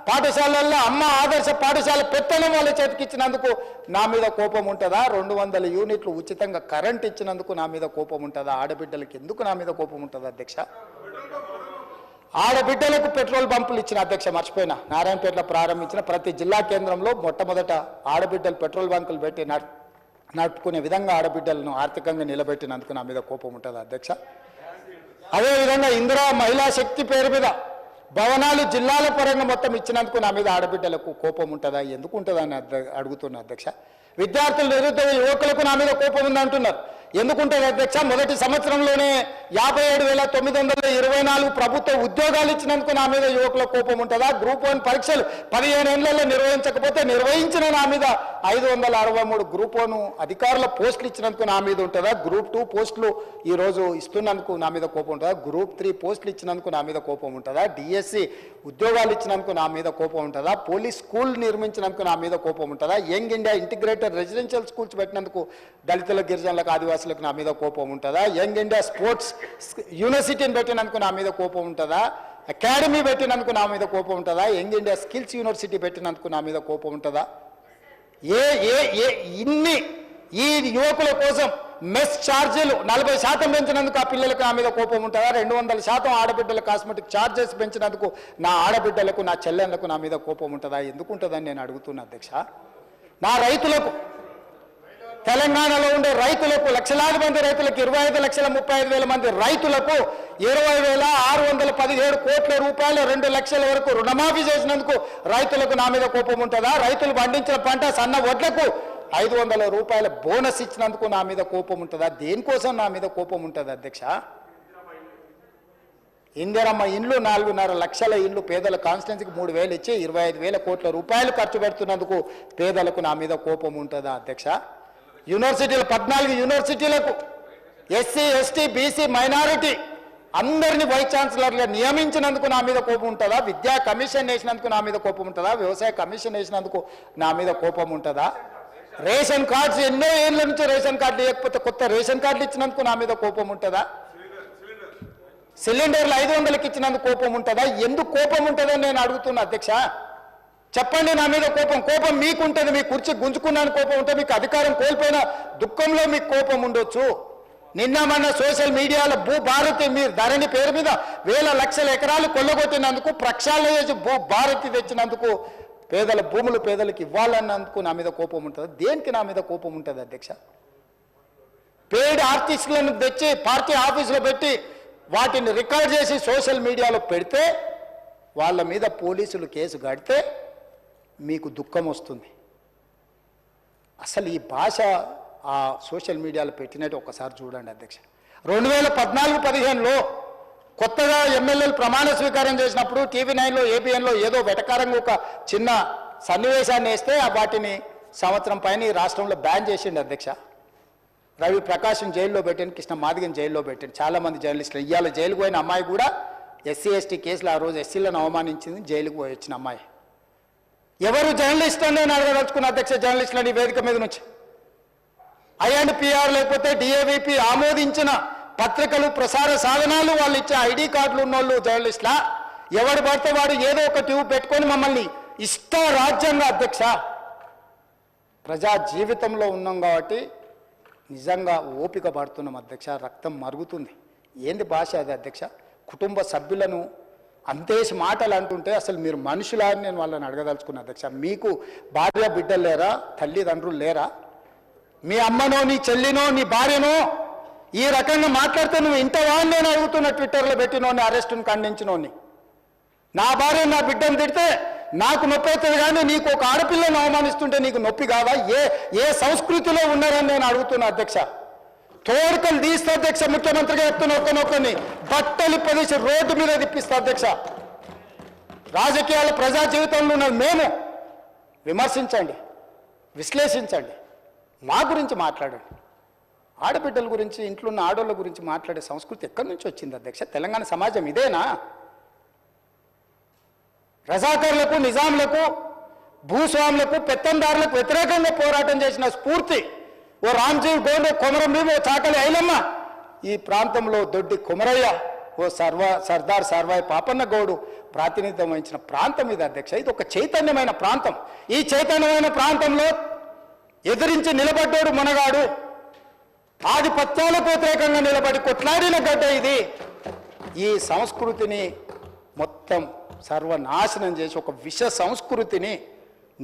పాఠశాలల్లో అమ్మ ఆదర్శ పాఠశాల పెత్తనం వాళ్ళ చేతికి ఇచ్చినందుకు నా మీద కోపం ఉంటుందా? 200 యూనిట్లు ఉచితంగా కరెంట్ ఇచ్చినందుకు నా మీద కోపం ఉంటుందా? ఆడబిడ్డలకు ఎందుకు నా మీద కోపం ఉంటుంది అధ్యక్ష? ఆడబిడ్డలకు పెట్రోల్ బంపులు ఇచ్చిన అధ్యక్ష, మర్చిపోయినా, నారాయణపేటలో ప్రారంభించిన ప్రతి జిల్లా కేంద్రంలో మొట్టమొదట ఆడబిడ్డలు పెట్రోల్ బంకులు పెట్టి నడుపుకునే విధంగా ఆడబిడ్డలను ఆర్థికంగా నిలబెట్టినందుకు నా మీద కోపం ఉంటుంది అధ్యక్ష. అదేవిధంగా ఇందిరా మహిళా శక్తి పేరు మీద భవనాలు జిల్లాల పరంగా మొత్తం ఇచ్చినందుకు నా మీద ఆడబిడ్డలకు కోపం ఉంటుందా? ఎందుకు ఉంటుందని అడుగుతున్నా అధ్యక్ష. విద్యార్థులు, నిరుద్యోగ యువకులకు నా మీద కోపం ఉందంటున్నారు. ఎందుకుంటుంది అధ్యక్ష? మొదటి సంవత్సరంలోనే 57,924 ప్రభుత్వ ఉద్యోగాలు ఇచ్చినందుకు నా మీద యువకుల కోపం ఉంటుందా? గ్రూప్ 1 పరీక్షలు 15 ఏళ్లలో నిర్వహించకపోతే నిర్వహించిన నా మీద 563 గ్రూప్ 1 అధికారుల పోస్టులు ఇచ్చినందుకు నా మీద ఉంటుందా? గ్రూప్ 2 పోస్టులు ఈరోజు ఇస్తున్నందుకు నా మీద కోపం ఉంటుందా? గ్రూప్ 3 పోస్టులు ఇచ్చినందుకు నా మీద కోపం ఉంటుందా? డిఎస్సి ఉద్యోగాలు ఇచ్చినందుకు నా మీద కోపం ఉంటుందా? పోలీస్ స్కూల్ నిర్మించినందుకు నా మీద కోపం ఉంటుందా? Young India integrated residential schools పెట్టినందుకు దళితుల, గిరిజనులకు, ఆదివాసులకు నా మీద కోపం ఉంటుందా? యంగ్ ఇండియా స్పోర్ట్స్ యూనివర్సిటీని పెట్టినందుకు నా మీద కోపం ఉంటుందా? అకాడమీ పెట్టినందుకు నా మీద కోపం ఉంటుందా? యంగ్ ఇండియా స్కిల్స్ యూనివర్సిటీ పెట్టినందుకు నా మీద కోపం ఉంటుందా? ఇన్ని ఈ యువకుల కోసం మెస్ ఛార్జీలు 40% పెంచినందుకు ఆ పిల్లలకు నా మీద కోపం ఉంటుందా? 200% ఆడబిడ్డల కాస్మెటిక్ ఛార్జెస్ పెంచినందుకు నా ఆడబిడ్డలకు, నా చెల్లెళ్లకు నా మీద కోపం ఉంటుందా? ఎందుకు ఉంటుందని నేను అడుగుతున్నా అధ్యక్ష. నా రైతులకు, తెలంగాణలో ఉండే రైతులకు, లక్షలాది మంది రైతులకు, 25,35,000 మంది రైతులకు 20,617 కోట్ల రూపాయలు 2 లక్షల వరకు రుణమాఫీ చేసినందుకు రైతులకు నా మీద కోపం ఉంటుందా? రైతులు పండించిన పంట సన్న వడ్లకు 500 రూపాయల బోనస్ ఇచ్చినందుకు నా మీద కోపం ఉంటుందా? దేనికోసం నా మీద కోపం ఉంటుంది అధ్యక్ష? ఇందిరమ్మ ఇండ్లు 4.5 లక్షల ఇండ్లు పేదల కాన్స్టిట్యున్సీకి 3,000 ఇచ్చి 25,000 కోట్ల రూపాయలు ఖర్చు పెడుతున్నందుకు పేదలకు నా మీద కోపం ఉంటుందా అధ్యక్ష? యూనివర్సిటీలు 14 యూనివర్సిటీలకు ఎస్సీ, ఎస్టీ, బీసీ, మైనారిటీ అందరినీ వైస్ ఛాన్సలర్గా నియమించినందుకు నా మీద కోపం ఉంటుందా? విద్యా కమిషన్ వేసినందుకు నా మీద కోపం ఉంటుందా? వ్యవసాయ కమిషన్ వేసినందుకు నా మీద కోపం ఉంటుందా? రేషన్ కార్డ్స్ ఎన్నో ఏళ్ళ నుంచి రేషన్ కార్డులు లేకపోతే కొత్త రేషన్ కార్డులు ఇచ్చినందుకు నా మీద కోపం ఉంటుందా? సిలిండర్లు 500కి ఇచ్చినందుకు కోపం ఉంటుందా? ఎందుకు కోపం ఉంటుందని నేను అడుగుతున్నా అధ్యక్ష. చెప్పండి. నా మీద కోపం మీకుంటుంది. మీ కుర్చీ గుంజుకున్నాను కోపం ఉంటే, మీకు అధికారం కోల్పోయిన దుఃఖంలో మీకు కోపం ఉండొచ్చు. నిన్న మొన్న సోషల్ మీడియాలో భూభారతి, మీరు ధరణి పేరు మీద వేల లక్షల ఎకరాలు కొల్లగొట్టినందుకు, ప్రక్షాళన చేసి భూభారతి తెచ్చినందుకు, పేదల భూములు పేదలకు ఇవ్వాలన్నందుకు నా మీద కోపం ఉంటుంది. దేనికి నా మీద కోపం ఉంటుంది అధ్యక్ష? పెయిడ్ ఆర్టిస్టులను తెచ్చి పార్టీ ఆఫీసులో పెట్టి వాటిని రికార్డ్ చేసి సోషల్ మీడియాలో పెడితే, వాళ్ళ మీద పోలీసులు కేసు కడితే మీకు దుఃఖం వస్తుంది. అసలు ఈ భాష ఆ సోషల్ మీడియాలో పెట్టినట్టు ఒకసారి చూడండి అధ్యక్ష. 2014-15లో కొత్తగా ఎమ్మెల్యేలు ప్రమాణ స్వీకారం చేసినప్పుడు TV9లో, ABNలో ఏదో వెటకారంగా ఒక చిన్న సన్నివేశాన్ని వేస్తే వాటిని సంవత్సరం పైన ఈ రాష్ట్రంలో బ్యాన్ చేసిండు అధ్యక్ష. రవి ప్రకాశం జైల్లో పెట్టాను, కృష్ణ మాదిగని జైల్లో పెట్టాను, చాలామంది జర్నలిస్టులు. ఇవాళ జైలుకు పోయిన అమ్మాయి కూడా SC, ST కేసులు ఆ రోజు ఎస్సీలను అవమానించింది, జైలుకు పోయి వచ్చిన అమ్మాయి. ఎవరు జర్నలిస్ట్ అని నేను అడగదలుచుకున్న అధ్యక్ష, జర్నలిస్టులని వేదిక మీద నుంచి. INPR లేకపోతే DAVP ఆమోదించిన పత్రికలు, ప్రసార సాధనాలు, వాళ్ళు ఇచ్చే ID కార్డులు ఉన్నోళ్ళు జర్నలిస్టులా? ఎవడు పడితే వాడు ఏదో ఒక ట్యూబ్ పెట్టుకొని మమ్మల్ని రాజ్యాంగ అధ్యక్ష. ప్రజా జీవితంలో ఉన్నాం కాబట్టి నిజంగా ఓపిక పడుతున్నాం అధ్యక్ష, రక్తం మరుగుతుంది. ఏంది భాష అది అధ్యక్ష? కుటుంబ సభ్యులను అంతేసి మాటలు అంటుంటే అసలు మీరు మనుషులా అని నేను వాళ్ళని అడగదలుచుకున్నా అధ్యక్ష. మీకు భార్య బిడ్డలు లేరా? తల్లిదండ్రులు లేరా? మీ అమ్మనో నీ చెల్లినో నీ భార్యనో ఈ రకంగా మాట్లాడితే నువ్వు ఇంతవా అని నేను అడుగుతున్నా. ట్విట్టర్లో పెట్టినోని, అరెస్టును ఖండించినోని. నా భార్య నా బిడ్డను తిడితే నాకు నొప్పి అవుతుంది, కానీ నీకు ఒక ఆడపిల్లను అవమానిస్తుంటే నీకు నొప్పి కాదా? ఏ సంస్కృతిలో ఉన్నారని నేను అడుగుతున్నా అధ్యక్ష. తోడుకలు తీస్తే అధ్యక్ష, ముఖ్యమంత్రిగా చెప్తున్న ఒక్కనొక్కరిని బట్టలు ప్రదేశం రోడ్డు మీద తిప్పిస్తా అధ్యక్ష. రాజకీయాల ప్రజా జీవితంలో ఉన్నది మేము. విమర్శించండి, విశ్లేషించండి, మా గురించి మాట్లాడండి. ఆడబిడ్డల గురించి, ఇంట్లో ఉన్న ఆడోళ్ళ గురించి మాట్లాడే సంస్కృతి ఎక్కడి నుంచి వచ్చింది అధ్యక్ష? తెలంగాణ సమాజం ఇదేనా? రజాకర్లకు, నిజాంలకు, భూస్వాములకు, పెత్తందారులకు వ్యతిరేకంగా పోరాటం చేసిన స్ఫూర్తి ఓ రామ్జీవ్ గోండు, కొమరం భీమ్, ఓ చాకలి ఐలమ్మ, ఈ ప్రాంతంలో దొడ్డి కుమరయ్య, ఓ సర్దార్ సర్వాయి పాపన్న గౌడు ప్రాతినిధ్యం వహించిన ప్రాంతం ఇది అధ్యక్ష. ఇది ఒక చైతన్యమైన ప్రాంతం. ఈ చైతన్యమైన ప్రాంతంలో ఎదిరించి నిలబడ్డాడు మనగాడు. ఆధిపత్యాలకు వ్యతిరేకంగా నిలబడి కొట్లాడిన గడ్డ ఇది. ఈ సంస్కృతిని మొత్తం సర్వనాశనం చేసి ఒక విష సంస్కృతిని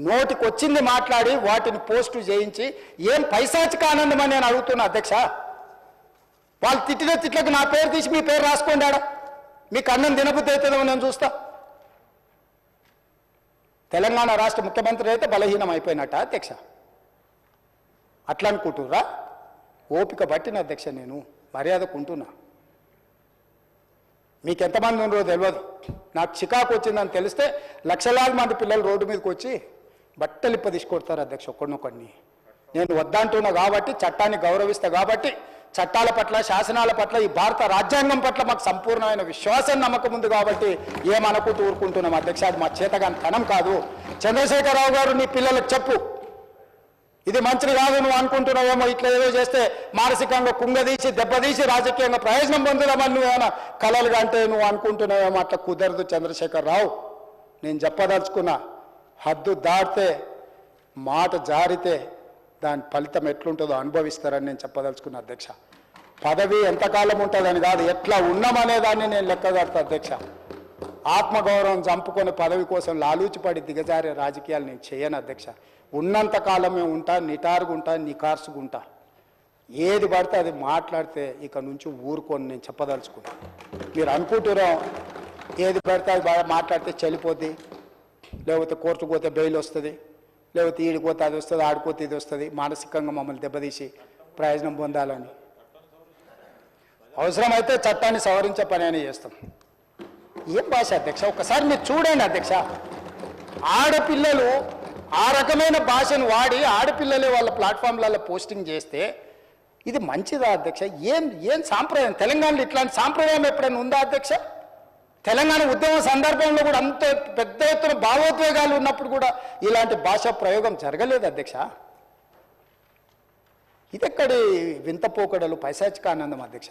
నోటికొచ్చింది మాట్లాడి వాటిని పోస్టు చేయించి ఏం పైశాచిక ఆనందం అని నేను అడుగుతున్నా అధ్యక్ష. వాళ్ళు తిట్టిన తిట్లకు నా పేరు తీసి మీ పేరు రాసుకోండి. ఆడ మీకు అన్నం తినబుద్ధి అవుతుందో నేను చూస్తా. తెలంగాణ రాష్ట్ర ముఖ్యమంత్రి అయితే బలహీనం అయిపోయినట్ట అధ్యక్ష? అట్లా అనుకుంటుర్రా? ఓపిక పట్టిన అధ్యక్ష, నేను మర్యాదకు ఉంటున్నా. మీకు ఎంతమంది ఉన్నారో తెలియదు. నాకు చికాకు వచ్చిందని తెలిస్తే లక్షలాది మంది పిల్లలు రోడ్డు మీదకి వచ్చి బట్టలిప్ప తీసుకొడతారు అధ్యక్ష ఒక్కడినొక్కడిని. నేను వద్దంటున్నా కాబట్టి, చట్టాన్ని గౌరవిస్తా కాబట్టి, చట్టాల పట్ల, శాసనాల పట్ల, ఈ భారత రాజ్యాంగం పట్ల మాకు సంపూర్ణమైన విశ్వాసం, నమ్మకం ఉంది కాబట్టి ఏమనుకుంటూ ఊరుకుంటున్నాం అధ్యక్ష. అది మా చేతగాని తనం కాదు. చంద్రశేఖరరావు గారు, నీ పిల్లలకు చెప్పు, ఇది మంచిది కాదు, నువ్వు అనుకుంటున్నావేమో ఇట్లా ఏదో చేస్తే మానసికంగా కుంగదీసి దెబ్బతీసి రాజకీయంగా ప్రయోజనం పొందుదామని నువ్వేమైనా కలలుగా అంటే నువ్వు అనుకుంటున్నావేమో. అట్లా కుదరదు చంద్రశేఖరరావు. నేను చెప్పదలుచుకున్నా, హద్దు దాటితే, మాట జారితే దాని ఫలితం ఎట్లుంటుందో అనుభవిస్తారని నేను చెప్పదలుచుకున్నా అధ్యక్ష. పదవి ఎంతకాలం ఉంటుందని కాదు, ఎట్లా ఉన్నామనేదాన్ని నేను లెక్క కడతా అధ్యక్ష. ఆత్మగౌరవం చంపుకొని పదవి కోసం లాలూచిపడి దిగజారే రాజకీయాలు నేను చేయను అధ్యక్ష. ఉన్నంత కాలమే ఉంటా, నిటారుగుంటా, నికార్సుగుంటా. ఏది పడితే అది మాట్లాడితే ఇక నుంచి ఊరుకొని నేను చెప్పదలుచుకున్నా. మీరు అనుకుంటున్నాం ఏది పడితే అది బాగా మాట్లాడితే చెల్లిపోద్ది, లేకపోతే కోర్టుకు పోతే బెయిల్ వస్తుంది, లేకపోతే ఈడిపోతే అది వస్తుంది, ఆడిపోతే ఇది వస్తుంది, మానసికంగా మమ్మల్ని దెబ్బతీసి ప్రయోజనం పొందాలని. అవసరమైతే చట్టాన్ని సవరించే పని అని చేస్తాం. ఏం భాష అధ్యక్ష? ఒకసారి మీరు చూడండి అధ్యక్ష. ఆడపిల్లలు ఆ రకమైన భాషను వాడి ఆడపిల్లలే వాళ్ళ ప్లాట్ఫామ్లలో పోస్టింగ్ చేస్తే ఇది మంచిదా అధ్యక్ష? ఏం సాంప్రదాయం? తెలంగాణలో ఇట్లాంటి సాంప్రదాయం ఎప్పుడైనా ఉందా అధ్యక్ష? తెలంగాణ ఉద్యమ సందర్భంలో కూడా అంత పెద్ద ఎత్తున భావోద్వేగాలు ఉన్నప్పుడు కూడా ఇలాంటి భాషా ప్రయోగం జరగలేదు అధ్యక్ష. ఇదెక్కడి వింత పోకడలు, పైశాచిక ఆనందం అధ్యక్ష?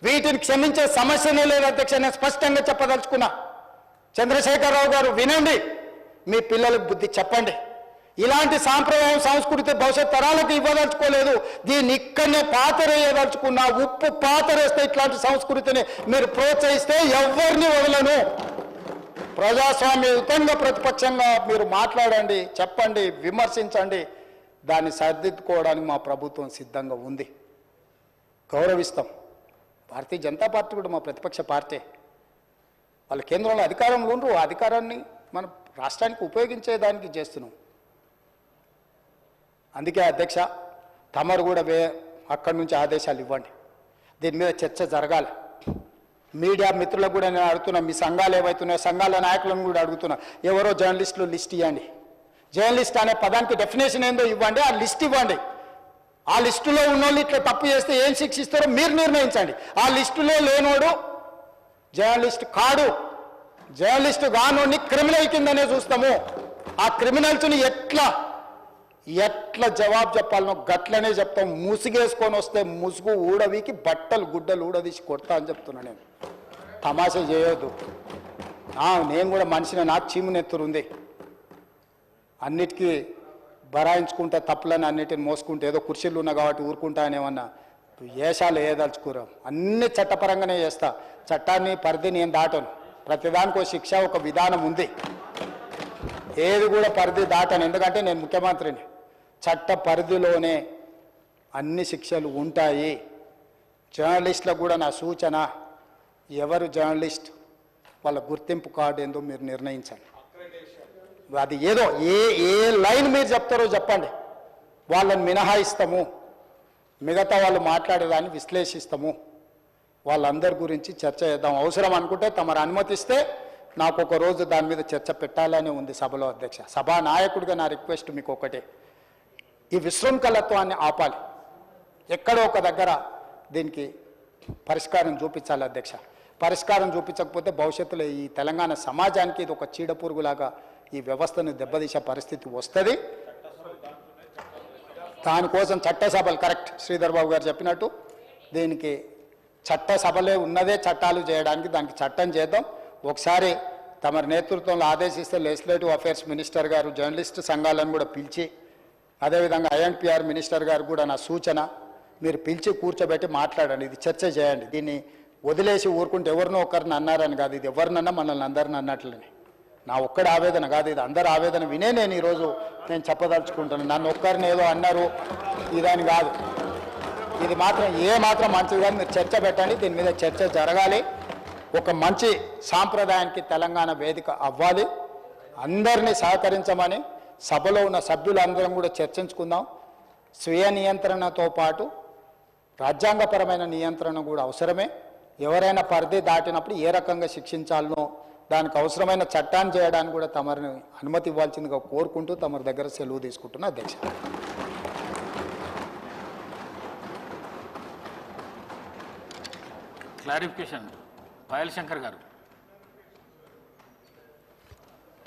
వీటిని క్షమించే సమస్యనే లేదు అధ్యక్ష. నేను స్పష్టంగా చెప్పదలుచుకున్నా. చంద్రశేఖరరావు గారు వినండి, మీ పిల్లలకు బుద్ధి చెప్పండి. ఇలాంటి సాంప్రదాయం, సంస్కృతి భవిష్యత్ తరాలకు ఇవ్వదలుచుకోలేదు. దీన్ని ఇక్కడనే పాతరేయదలుచుకున్నా. ఉప్పు పాతరేస్తే ఇట్లాంటి సంస్కృతిని మీరు ప్రోత్సహిస్తే ఎవరిని వదలను. ప్రజాస్వామ్యయుతంగా ప్రతిపక్షంగా మీరు మాట్లాడండి, చెప్పండి, విమర్శించండి. దాన్ని సరిదిద్దుకోవడానికి మా ప్రభుత్వం సిద్ధంగా ఉంది. గౌరవిస్తాం. భారతీయ జనతా పార్టీ కూడా మా ప్రతిపక్ష పార్టీ. వాళ్ళ కేంద్రంలో అధికారంలో ఉండరు. ఆ అధికారాన్ని మన రాష్ట్రానికి ఉపయోగించేదానికి చేస్తున్నాం. అందుకే అధ్యక్ష, తమరు కూడా అక్కడి నుంచి ఆదేశాలు ఇవ్వండి. దీని మీద చర్చ జరగాలి. మీడియా మిత్రులకు కూడా నేను అడుగుతున్నా, మీ సంఘాలు ఏవైతున్నాయో సంఘాల నాయకులను కూడా అడుగుతున్నా, ఎవరో జర్నలిస్టులు లిస్ట్ ఇవ్వండి. జర్నలిస్ట్ అనే పదానికి డెఫినేషన్ ఏందో ఇవ్వండి, ఆ లిస్ట్ ఇవ్వండి. ఆ లిస్టులో ఉన్నోళ్ళు ఇట్లా తప్పు చేస్తే ఏం శిక్షిస్తారో మీరు నిర్ణయించండి. ఆ లిస్టులో లేనోడు జర్నలిస్ట్ కాడు. జర్నలిస్టు కానోడిని క్రిమినల్ కిందనే చూస్తాము. ఆ క్రిమినల్స్ని ఎట్లా జవాబు చెప్పాలనో గట్లనే చెప్తాం. ముసుగేసుకొని వస్తే ముసుగు ఊడవీకి బట్టలు గుడ్డలు ఊడదీసి కొడతా అని చెప్తున్నా. నేను తమాషా చేయొద్దు. నేను కూడా మనిషిని, నాకు చీము నెత్తురుంది. అన్నిటికీ బరాయించుకుంటే తప్పులను అన్నిటిని మోసుకుంటే ఏదో కుర్చీలు ఉన్నా కాబట్టి ఊరుకుంటా అని ఏమన్నా ఏషాలు వేయదలుచుకోరు. అన్ని చట్టపరంగానే చేస్తా. చట్టాన్ని పరిధి నేను దాటను. ప్రతిదానికి ఒక శిక్ష, ఒక విధానం ఉంది. ఏది కూడా పరిధి దాటను. ఎందుకంటే నేను ముఖ్యమంత్రిని. చట్ట పరిధిలోనే అన్ని శిక్షలు ఉంటాయి. జర్నలిస్టులకు కూడా నా సూచన, ఎవరు జర్నలిస్ట్ వాళ్ళ గుర్తింపు కార్డు ఏందో మీరు నిర్ణయించండి. అది ఏదో ఏ లైన్ మీరు చెప్తారో చెప్పండి, వాళ్ళని మినహాయిస్తాము, మిగతా వాళ్ళు మాట్లాడేదాన్ని విశ్లేషిస్తాము, వాళ్ళందరి గురించి చర్చ చేద్దాం. అవసరం అనుకుంటే తమరు అనుమతిస్తే నాకు ఒక రోజు దాని మీద చర్చ పెట్టాలని ఉంది సభలో. అధ్యక్ష, సభా నాయకుడిగా నా రిక్వెస్ట్ మీకు ఒకటే, ఈ విశృంఖలత్వాన్ని ఆపాలి. ఎక్కడో ఒక దగ్గర దీనికి పరిష్కారం చూపించాలి అధ్యక్ష. పరిష్కారం చూపించకపోతే భవిష్యత్తులో ఈ తెలంగాణ సమాజానికి ఇది ఒక చీడపురుగులాగా ఈ వ్యవస్థను దెబ్బతీసే పరిస్థితి వస్తుంది. దానికోసం చట్టసభలు, కరెక్ట్ శ్రీధర్ బాబు గారు చెప్పినట్టు, దీనికి చట్టసభలే ఉన్నదే చట్టాలు చేయడానికి, దానికి చట్టం చేద్దాం. ఒకసారి తమ నేతృత్వంలో ఆదేశిస్తే లెజిస్లేటివ్ అఫేర్స్ మినిస్టర్ గారు జర్నలిస్టు సంఘాలను కూడా పిలిచి, అదేవిధంగా ఐఎన్పిఆర్ మినిస్టర్ గారు కూడా నా సూచన, మీరు పిలిచి కూర్చోబెట్టి మాట్లాడండి, ఇది చర్చ చేయండి. దీన్ని వదిలేసి ఊరుకుంటే ఎవరినో ఒకరిని అన్నారని కాదు, ఇది ఎవరినన్నా మనల్ని అందరిని అన్నట్లని. నా ఒక్కడి ఆవేదన కాదు, ఇది అందరి ఆవేదన వినే నేను ఈరోజు నేను చెప్పదలుచుకుంటాను. నన్ను ఒక్కరిని ఏదో అన్నారు ఇదని కాదు, ఇది మాత్రం ఏ మాత్రం మంచిది కాదు. మీరు చర్చ పెట్టండి, దీని మీద చర్చ జరగాలి. ఒక మంచి సాంప్రదాయానికి తెలంగాణ వేదిక అవ్వాలి. అందరినీ సహకరించమని సభలో ఉన్న సభ్యులందరం కూడా చర్చించుకుందాం. స్వీయ నియంత్రణతో పాటు రాజ్యాంగపరమైన నియంత్రణ కూడా అవసరమే. ఎవరైనా పరిధి దాటినప్పుడు ఏ రకంగా శిక్షించాలనో దానికి అవసరమైన చట్టాన్ని చేయడానికి కూడా తమరిని అనుమతి ఇవ్వాల్సిందిగా కోరుకుంటూ తమరి దగ్గర సెలవు తీసుకుంటున్నా అధ్యక్ష. క్లారిఫికేషన్ పాయల్ శంకర్ గారు.